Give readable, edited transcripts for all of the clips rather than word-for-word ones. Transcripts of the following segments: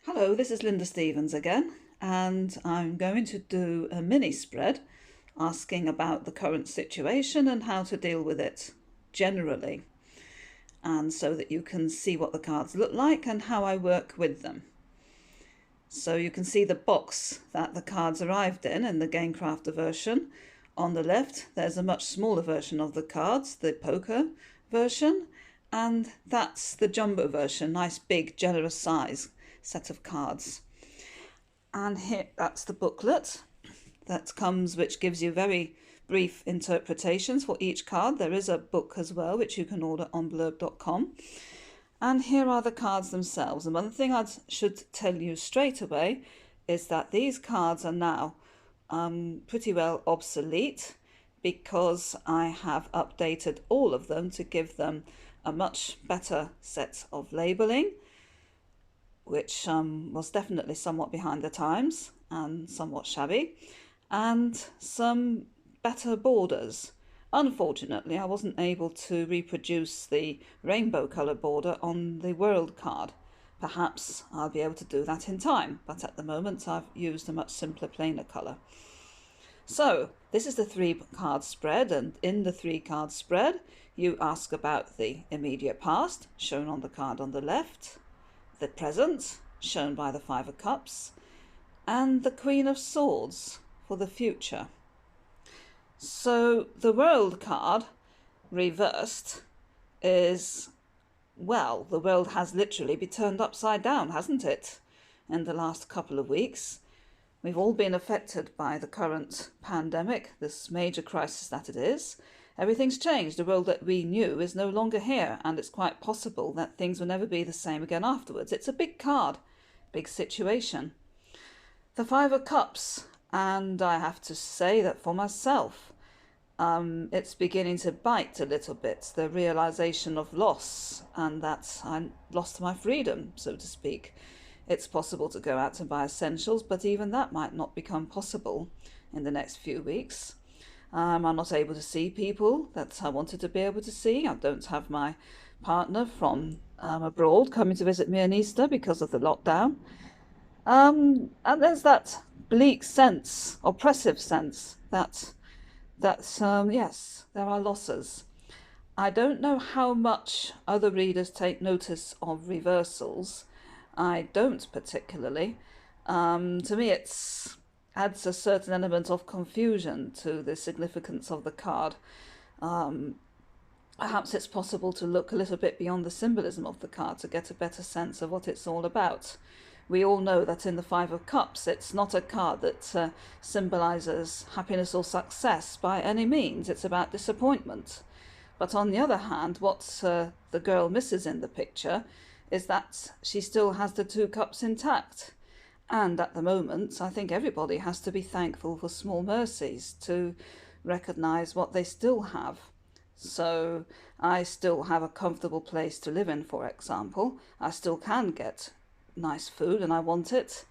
Hello, this is Linda Stevens again, and I'm going to do a mini spread asking about the current situation and how to deal with it generally, and so that you can see what the cards look like and how I work with them. So you can see the box that the cards arrived in the Gamecrafter version. On the left, there's a much smaller version of the cards, the poker version, and that's the jumbo version, nice big generous size set of cards. And here, that's the booklet that comes, which gives you very brief interpretations for each card. There is a book as well, which you can order on blurb.com. And here are the cards themselves. And one thing I should tell you straight away is that these cards are now pretty well obsolete because I have updated all of them to give them a much better set of labeling, which was definitely somewhat behind the times and somewhat shabby, and some better borders. Unfortunately, I wasn't able to reproduce the rainbow colour border on the world card. Perhaps I'll be able to do that in time, but at the moment I've used a much simpler, plainer colour. So, this is the 3-card spread, and in the 3-card spread, you ask about the immediate past, shown on the card on the left, the present, shown by the 5 of Cups, and the Queen of Swords for the future. So the World card, reversed, is, well, the world has literally been turned upside down, hasn't it, in the last couple of weeks. We've all been affected by the current pandemic, this major crisis that it is. Everything's changed. The world that we knew is no longer here, and it's quite possible that things will never be the same again afterwards. It's a big card, big situation. The 5 of Cups, and I have to say that for myself, it's beginning to bite a little bit, the realization of loss, and that I lost my freedom, so to speak. It's possible to go out and buy essentials, but even that might not become possible in the next few weeks. I'm not able to see people that I wanted to be able to see. I don't have my partner from abroad coming to visit me in Easter because of the lockdown. And there's that bleak sense, oppressive sense that yes, there are losses. I don't know how much other readers take notice of reversals. I don't particularly. To me, it's adds a certain element of confusion to the significance of the card. Perhaps it's possible to look a little bit beyond the symbolism of the card to get a better sense of what it's all about. We all know that in the 5 of Cups, it's not a card that symbolises happiness or success by any means. It's about disappointment. But on the other hand, what the girl misses in the picture is that she still has the 2 cups intact. And at the moment, I think everybody has to be thankful for small mercies to recognise what they still have. So I still have a comfortable place to live in, for example. I still can get nice food and I want it.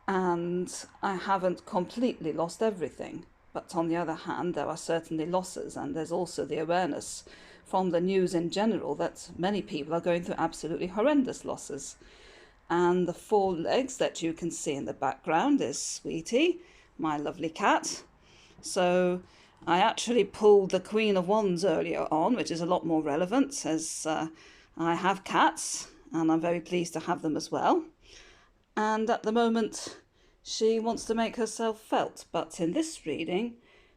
And I haven't completely lost everything. But on the other hand, there are certainly losses, and there's also the awareness from the news in general that many people are going through absolutely horrendous losses. And the 4 legs that you can see in the background is Sweetie, my lovely cat. So I actually pulled the Queen of Wands earlier on, which is a lot more relevant, as I have cats and I'm very pleased to have them as well. And at the moment, she wants to make herself felt. But in this reading,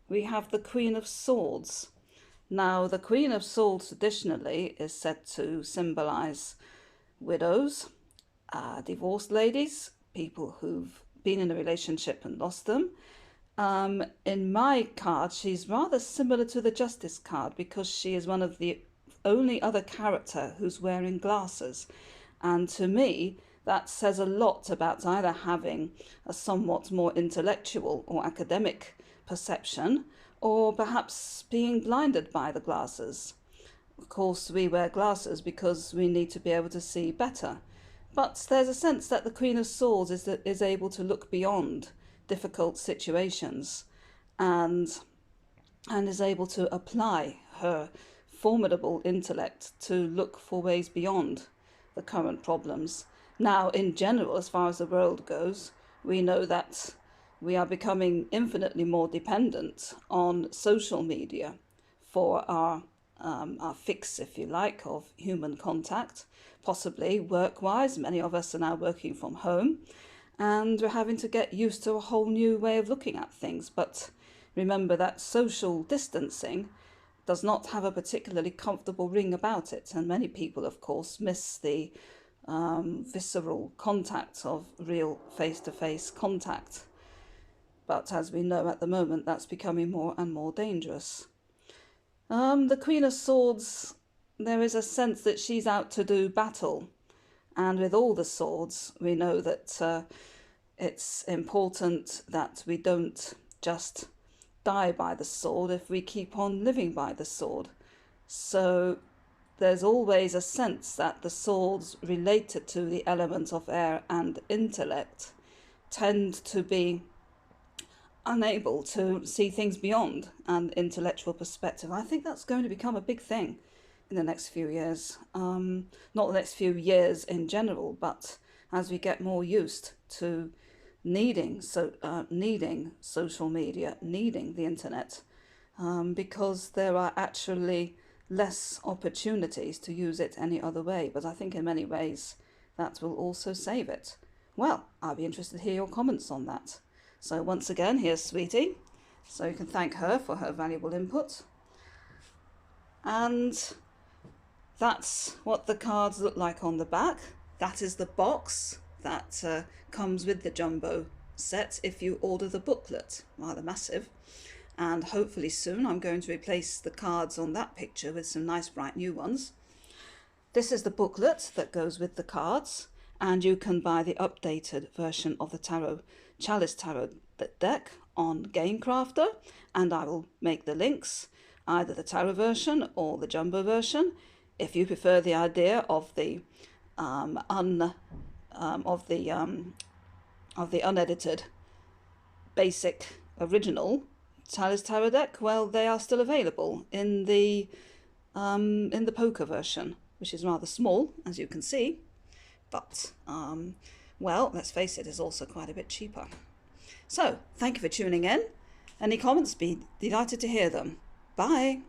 we have the Queen of Swords. Now, the Queen of Swords traditionally is said to symbolise widows, divorced ladies, people who've been in a relationship and lost them. In my card, she's rather similar to the Justice card because she is one of the only other character who's wearing glasses. And to me, that says a lot about either having a somewhat more intellectual or academic perception, or perhaps being blinded by the glasses. Of course, we wear glasses because we need to be able to see better. But there's a sense that the Queen of Swords is able to look beyond difficult situations and is able to apply her formidable intellect to look for ways beyond the current problems Now, in general, as far as the world goes, we know that we are becoming infinitely more dependent on social media for our fix, if you like, of human contact, possibly work-wise. Many of us are now working from home, and we're having to get used to a whole new way of looking at things. But remember that social distancing does not have a particularly comfortable ring about it, and many people, of course, miss the visceral contact of real face-to-face contact. But as we know at the moment, that's becoming more and more dangerous. The Queen of Swords, there is a sense that she's out to do battle. And with all the swords, we know that it's important that we don't just die by the sword if we keep on living by the sword. So there's always a sense that the swords related to the elements of air and intellect tend to be unable to see things beyond an intellectual perspective. I think that's going to become a big thing in the next few years. Not the next few years in general, but as we get more used to needing social media, needing the internet, because there are actually less opportunities to use it any other way. But I think in many ways that will also save it. Well, I'll be interested to hear your comments on that. So once again, here's Sweetie. So you can thank her for her valuable input. And that's what the cards look like on the back. That is the box that comes with the jumbo set if you order the booklet. Rather massive. And hopefully soon I'm going to replace the cards on that picture with some nice bright new ones. This is the booklet that goes with the cards, and you can buy the updated version of the Chalice Tarot deck on Gamecrafter, and I will make the links, either the tarot version or the jumbo version. If you prefer the idea of the unedited basic original Chalice Tarot deck, well, they are still available in the poker version, which is rather small, as you can see, but well, let's face it, is also quite a bit cheaper. So thank you for tuning in. Any comments? Be delighted to hear them. Bye.